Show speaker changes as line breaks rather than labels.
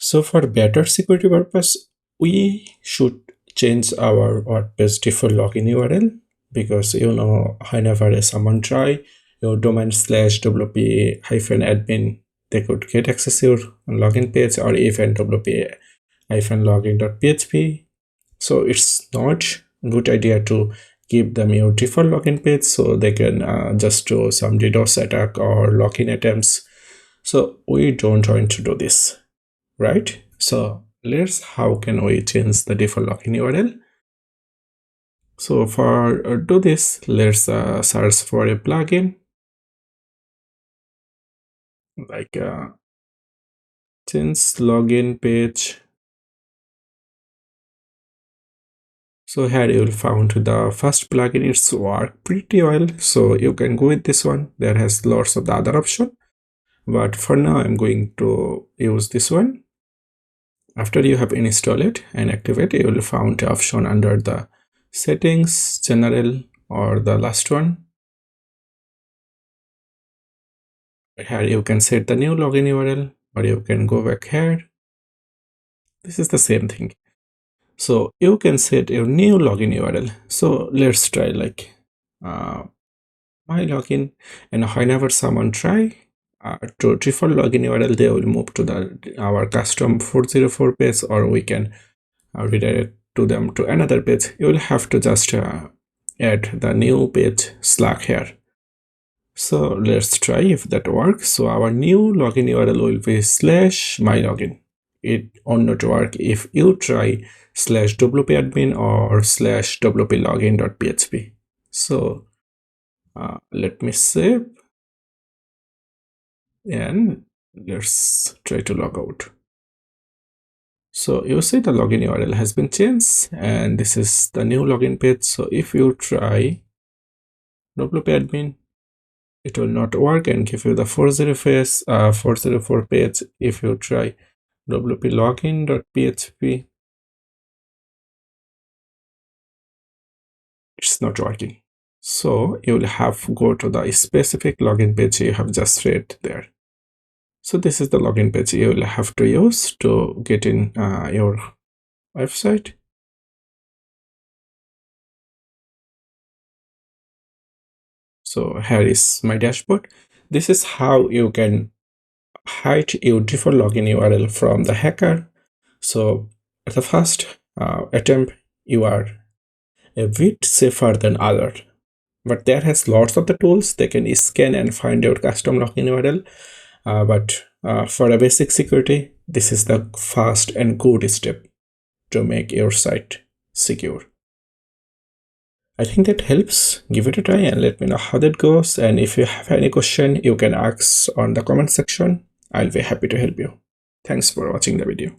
So for better security purpose, we should change our WordPress default login URL, because whenever someone try your domain /wp-admin, they could get access to your login page, or even wp-login.php. So it's not good idea to give them your default login page, so they can just do some DDoS attack or login attempts. So we don't want to do this, right? So how can we change the default login URL? So for do this, let's search for a plugin like change login page. So here you will find the first plugin. It's work pretty well, so you can go with this one. There has lots of the other option, but for now I'm going to use this one. After you have installed it and activate, you will find the option under the settings, general, or the last one. Here you can set the new login URL, or you can go back here. This is the same thing. So you can set your new login URL. So let's try like my login, and whenever someone try to default login URL, they will move to our custom 404 page, or we can redirect to them to another page. You will have to just add the new page / here. So let's try if that works. So our new login URL will be /mylogin. It will not work if you try /wp-admin or /wp-login.php. So let me save and let's try to log out. So you see the login URL has been changed, and this is the new login page. So if you try wp-admin, it will not work and give you the 404 page. If you try wp-login.php, it's not working. So you will have to go to the specific login page you have just read there. So this is the login page you will have to use to get in your website. So here is my dashboard. This is how you can hide your default login URL from the hacker. So at the first attempt, you are a bit safer than other, but there has lots of the tools. They can scan and find your custom login URL. But for a basic security, this is the fast and good step to make your site secure. I think that helps. Give it a try and let me know how that goes. And if you have any question, you can ask on the comment section. I'll be happy to help you. Thanks for watching the video.